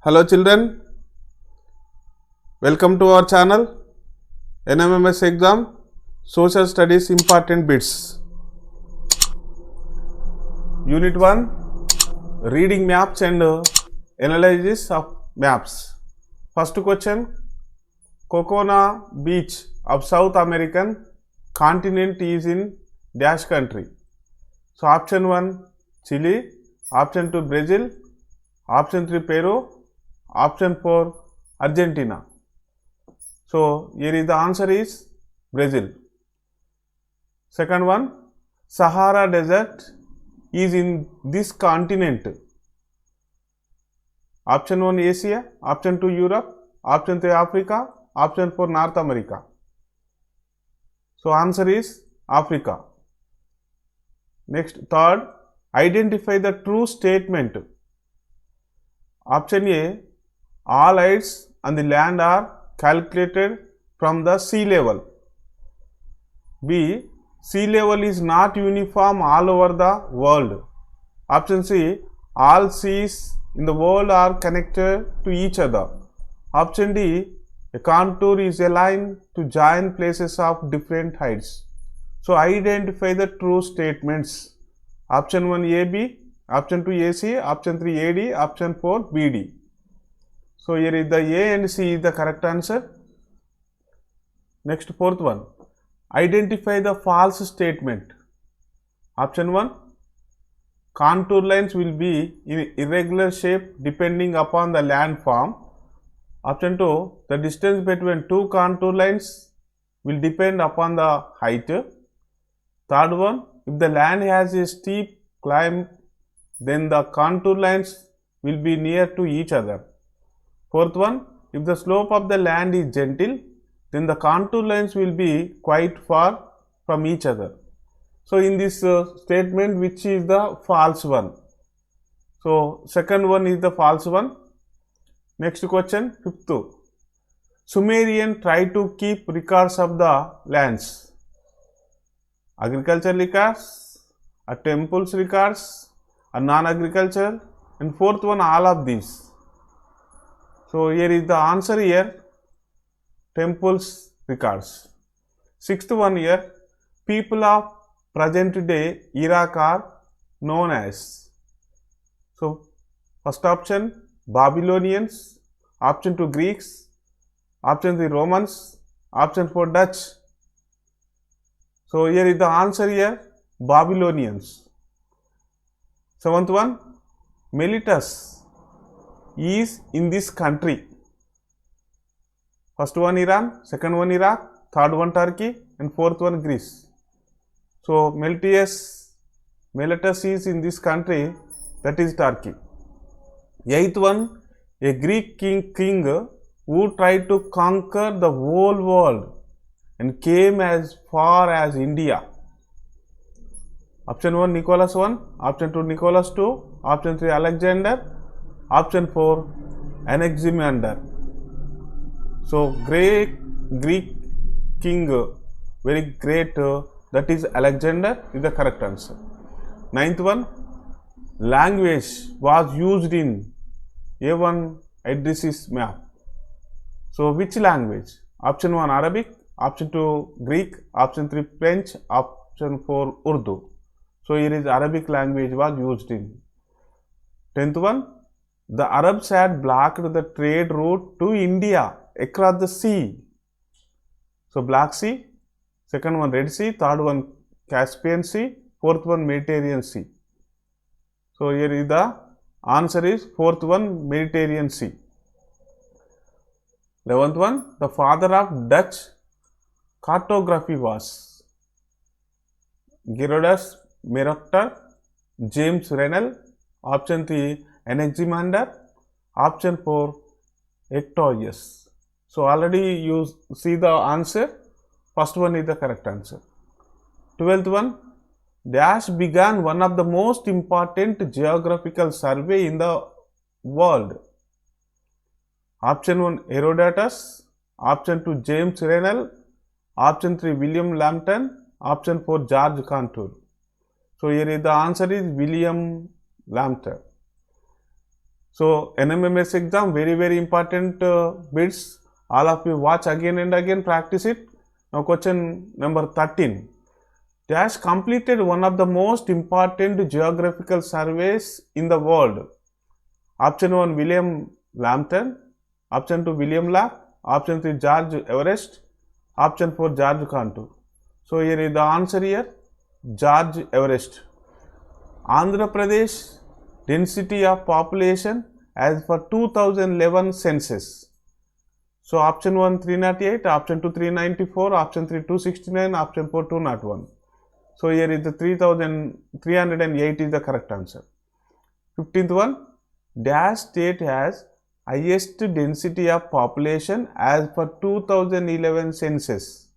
Hello children, welcome to our channel NMMS exam Social Studies Important Bits. Unit 1 Reading Maps and Analysis of Maps. First question, Cocona Beach of South American continent is in dash country. So option 1 Chile, option 2 Brazil, option 3 Peru, option 4 Argentina. So here is the answer is Brazil. Second one, Sahara Desert is in this continent. Option 1 Asia, option 2 Europe, option 3 Africa, option 4 North America. So answer is Africa. Next, third, identify the true statement. Option A, all heights on the land are calculated from the sea level. B, sea level is not uniform all over the world. Option C, all seas in the world are connected to each other. Option D, a contour is a line to join places of different heights. So identify the true statements. Option 1 AB, option 2 AC, option 3 AD, option 4 BD. So here is the A and C is the correct answer. Next, fourth one, identify the false statement. Option 1, contour lines will be in irregular shape depending upon the landform. Option 2, the distance between two contour lines will depend upon the height. Third one, if the land has a steep climb, then the contour lines will be near to each other. Fourth one, if the slope of the land is gentle, then the contour lines will be quite far from each other. So in this statement, which is the false one? So second one is the false one. Next question, fifth. Sumerian tried to keep records of the lands. Agriculture records, a temples records, a non-agriculture, and fourth one, all of these. So here is the answer here, temples records. Sixth one here, people of present day Iraq are known as. So first option, Babylonians, option 2 Greeks, option 3 Romans, option 4 Dutch. So here is the answer here, Babylonians. Seventh one, Miletus is in this country. First one Iran, second one Iraq, third one Turkey, and fourth one Greece. So Miletus is in this country, that is Turkey. Eighth one, a Greek king who tried to conquer the whole world and came as far as India. Option 1 Nicholas I, option 2 Nicholas II, option 3 Alexander, option 4 Anaximander. So great Greek king, very great, that is Alexander is the correct answer. Ninth one, language was used in A1 Idris's map. So which language? Option 1 Arabic, option 2 Greek, option 3 French, option 4 Urdu. So here is Arabic language was used in. 10th one, the Arabs had blocked the trade route to India across the sea. So Black Sea, second one Red Sea, third one Caspian Sea, fourth one Mediterranean Sea. So here is the answer is fourth one Mediterranean Sea. 11th one, the father of Dutch cartography was Gerardus Mercator, James Renel, option 3 Anaximander, option 4 Ectorius. So already you see the answer, first one is the correct answer. 12th one, Dash began one of the most important geographical survey in the world. Option 1 Herodotus, option 2 James Renel, option 3 William Lambton, option 4 George Cantor. So here is the answer is William Lambton. So NMMS exam, very important bits. All of you watch again and again, practice it. Now question number 13. Dash completed one of the most important geographical surveys in the world. Option 1 William Lambton, option 2 William Lapp, option 3 George Everest, option 4 George Cantu. So here is the answer here, George Everest. Andhra Pradesh density of population as per 2011 census. So option 1 308, option 2 394, option 3 269, option 4 201. So here is the 3308 is the correct answer. 15th one, Dash state has highest density of population as per 2011 census.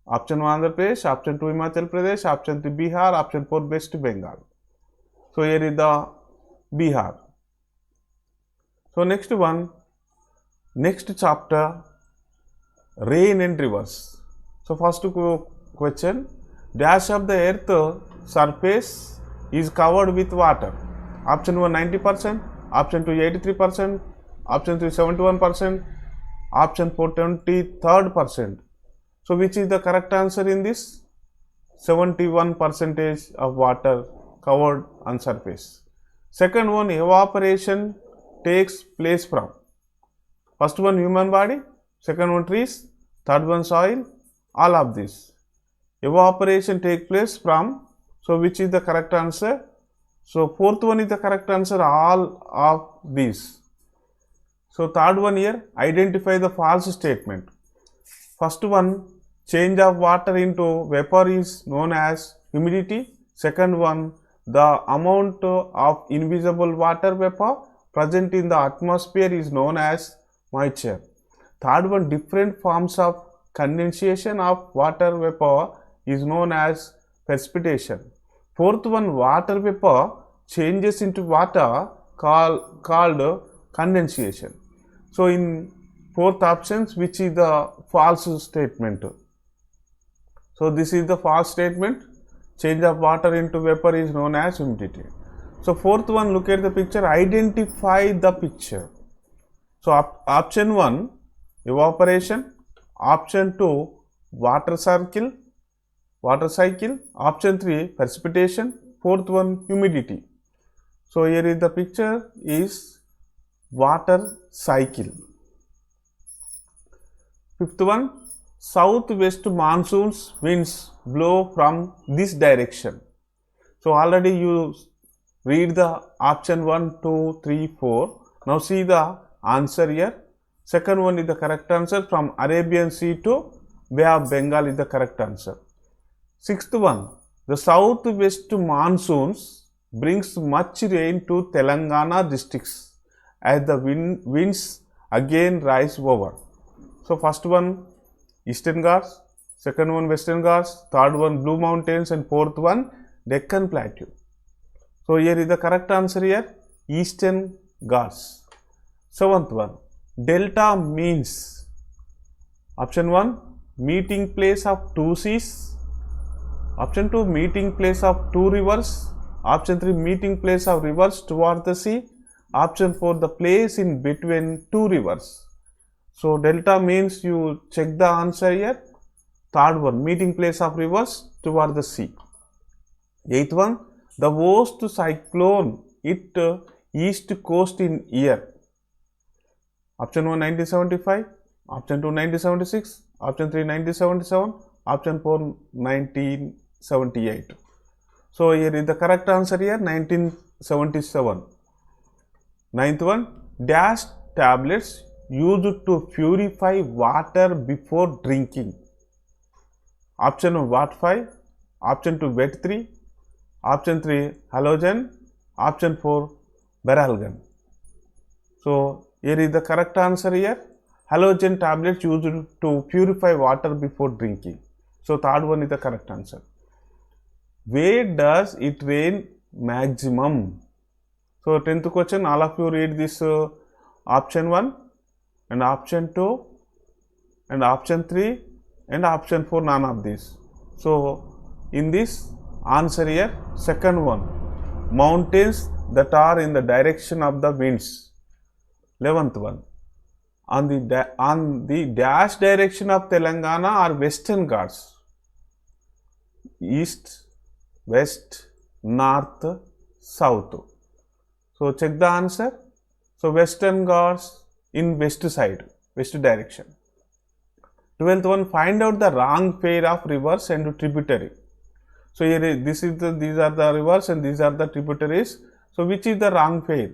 Option 1 Andhra Pradesh, option 2 Himachal Pradesh, option 3 Bihar, option 4 West Bengal. So here is the Bihar. So next one, next chapter, rain and rivers. So first question, dash of the earth surface is covered with water. Option 1 90%, option 2 83%, option 3 71%, option 4 23%. So which is the correct answer in this? 71% of water covered on surface. Second one, evaporation takes place from. First one human body, second one trees, third one soil, all of this. Evaporation takes place from, so which is the correct answer? So fourth one is the correct answer, all of these. So third one here, identify the false statement. First one, change of water into vapor is known as humidity. Second one, the amount of invisible water vapor present in the atmosphere is known as moisture. Third one, different forms of condensation of water vapor is known as precipitation. Fourth one, water vapor changes into water called condensation. So in fourth options, which is the false statement? So this is the false statement. Change of water into vapor is known as humidity. So fourth one, look at the picture, identify the picture. So option 1 evaporation, option 2 water cycle, option 3 precipitation, fourth one humidity. So here is the picture is water cycle. Fifth one, southwest monsoons winds blow from this direction. So already you read the option 1, 2, 3, 4. Now see the answer here. Second one is the correct answer, from Arabian Sea to Bay of Bengal is the correct answer. Sixth one, the southwest monsoons brings much rain to Telangana districts as the winds again rise over. So first one Eastern Ghats, second one Western Ghats, third one Blue Mountains, and fourth one Deccan Plateau. So here is the correct answer here, Eastern Ghats. Seventh one, delta means. Option 1 meeting place of two seas, option 2 meeting place of two rivers, option 3 meeting place of rivers towards the sea, option 4 the place in between two rivers. So delta means, you check the answer here, third one meeting place of rivers toward the sea. Eighth one, the worst cyclone hit east coast in year. Option 1 1975, option 2 1976, option 3 1977, option 4 1978. So here is the correct answer here, 1977. Ninth one, dash tablets used to purify water before drinking. Option 1 Wat 5, option 2 Wet 3, option 3 halogen, option 4 Beralgan. So here is the correct answer here, halogen tablets used to purify water before drinking. So third one is the correct answer. Where does it rain maximum? So 10th question, all of you read this option 1 and option 2 and option 3 and option 4, none of these. So in this answer here, second one, mountains that are in the direction of the winds. 11th one. On the dash direction of Telangana are Western Ghats. East, West, North, South. So check the answer. So Western Ghats in west side, west direction. 12th one, find out the wrong pair of rivers and tributary. So here these are the rivers and these are the tributaries. So which is the wrong pair?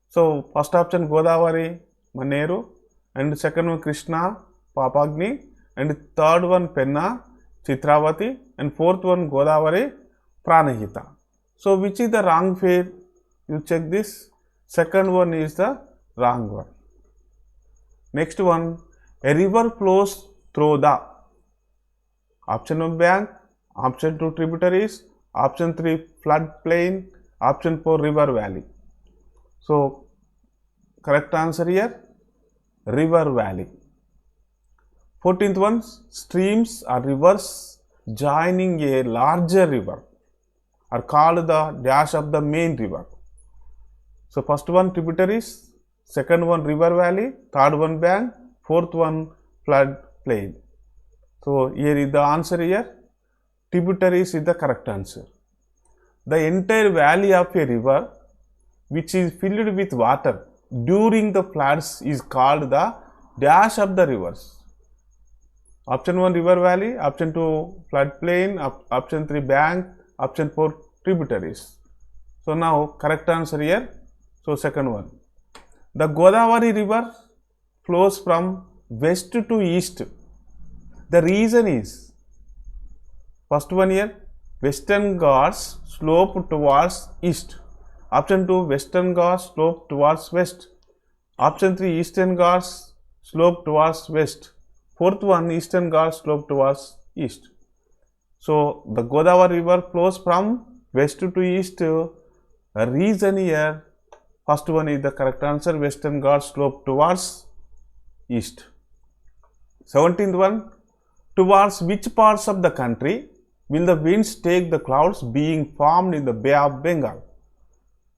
So first option Godavari, Maneru, and second one Krishna, Papagni, and third one Penna, Chitravati, and fourth one Godavari, Pranahita. So which is the wrong pair? You check this. Second one is the wrong one. Next one, a river flows through the option 1 bank, option 2 tributaries, option 3 floodplain, option 4 river valley. So correct answer here, river valley. 14th one, streams or rivers joining a larger river are called the dash of the main river. So first one tributaries, second one river valley, third one bank, fourth one flood plain. So here is the answer here. Tributaries is the correct answer. The entire valley of a river which is filled with water during the floods is called the dash of the rivers. Option 1 river valley, option 2 flood plain, option 3 bank, option 4 tributaries. So now correct answer here. So second one. The Godavari river flows from west to east. The reason is, first one here, Western Ghats slope towards east. Option 2, Western Ghats slope towards west. Option 3, Eastern Ghats slope towards west. Fourth one, Eastern Ghats slope towards east. So the Godavari river flows from west to east. A reason here, first one is the correct answer, Western Ghats slope towards east. 17th one, towards which parts of the country will the winds take the clouds being formed in the Bay of Bengal?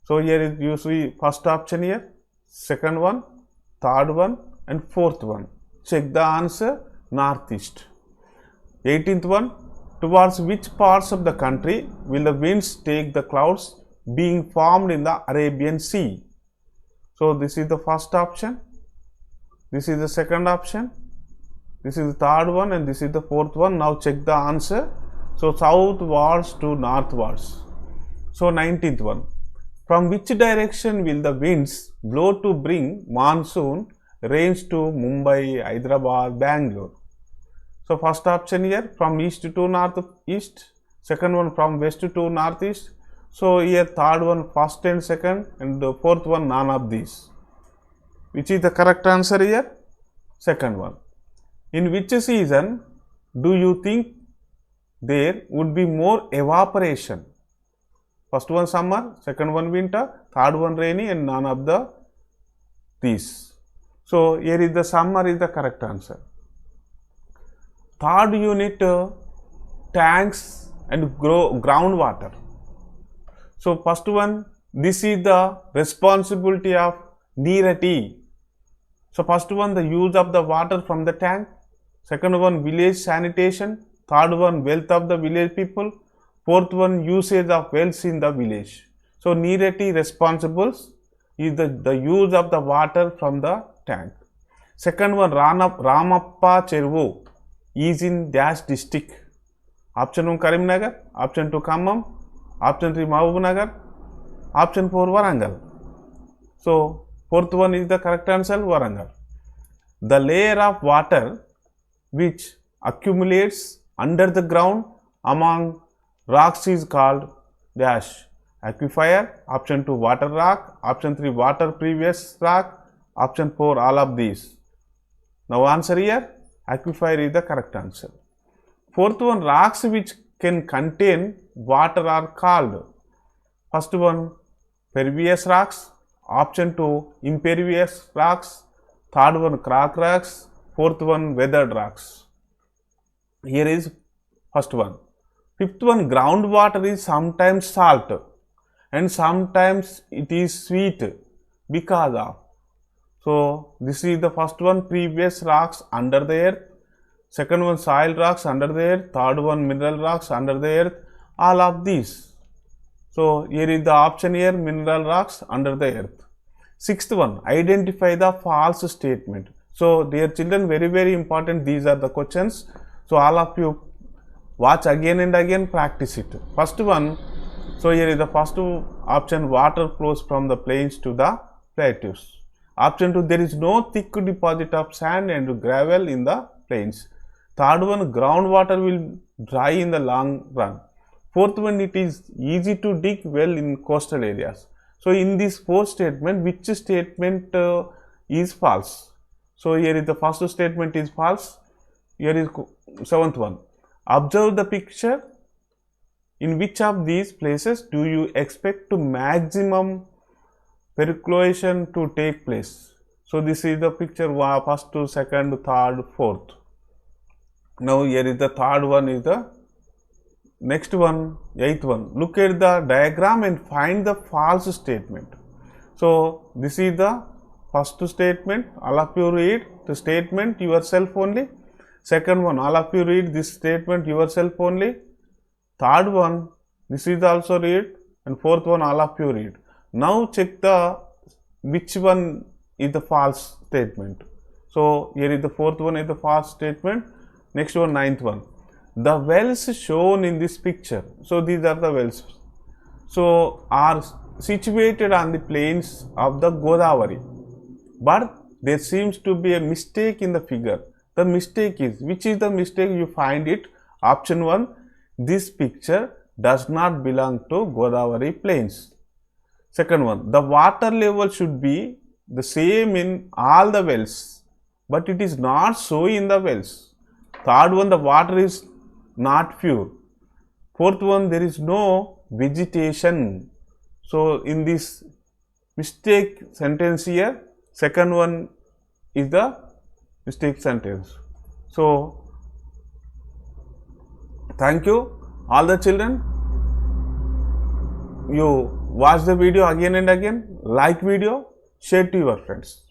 So here you see first option here, second one, third one, and fourth one. Check the answer, northeast. 18th one, towards which parts of the country will the winds take the clouds being formed in the Arabian Sea? So this is the first option, this is the second option, this is the third one, and this is the fourth one. Now check the answer. So southwards to northwards. So 19th one, from which direction will the winds blow to bring monsoon rains to Mumbai, Hyderabad, Bangalore? So first option here, from east to northeast, second one from west to northeast. So here third one first and second, and the fourth one none of these. Which is the correct answer here? Second one. In which season do you think there would be more evaporation? First one summer, second one winter, third one rainy, and none of these. So here is the summer is the correct answer. Third unit, tanks and groundwater. So first one, this is the responsibility of Neerati. So first one, the use of the water from the tank. Second one, village sanitation. Third one, wealth of the village people. Fourth one, usage of wells in the village. So Neerati responsibles is the use of the water from the tank. Second one, Ramappa Cheruvu is in dash district. Option 1 Karimnagar, option 2 Khammam, option 3 Mahabubnagar, option 4 Warangal. So fourth one is the correct answer, Warangal. The layer of water which accumulates under the ground among rocks is called dash. Aquifer, option 2 water rock, option 3 water previous rock, option 4 all of these. Now answer here, aquifer is the correct answer. Fourth one, rocks which can contain water are called. First one, pervious rocks, option 2 impervious rocks, third one crack rocks, fourth one weathered rocks. Here is first one. Fifth one, groundwater is sometimes salt and sometimes it is sweet because of. So this is the first one, previous rocks under the earth, second one soil rocks under the earth, third one mineral rocks under the earth, all of these. So here is the option here, mineral rocks under the earth. Sixth one, identify the false statement. So dear children, very important, these are the questions. So all of you watch again and again, practice it. First one, so here is the first option, water flows from the plains to the plateaus. Option 2, there is no thick deposit of sand and gravel in the plains. Third one, groundwater will dry in the long run. Fourth one, it is easy to dig well in coastal areas. So in this fourth statement, which statement is false? So here is the first statement is false. Here is seventh one. Observe the picture. In which of these places do you expect to maximum percolation to take place? So this is the picture, first, second, third, fourth. Now here is the third one, is the next one, eighth one. Look at the diagram and find the false statement. So this is the first statement, all of you read the statement yourself only. Second one, all of you read this statement yourself only. Third one, this is also read, and fourth one, all of you read. Now check the which one is the false statement. So here is the fourth one is the false statement. Next one, ninth one. The wells shown in this picture, so these are the wells, so are situated on the plains of the Godavari, but there seems to be a mistake in the figure. The mistake is, which is the mistake? You find it, option 1, this picture does not belong to Godavari plains. Second one, the water level should be the same in all the wells, but it is not so in the wells. Third one, the water is not pure. Fourth one, there is no vegetation. So in this mistake sentence here, second one is the mistake sentence. So thank you all the children. You watch the video again and again, like video, share to your friends.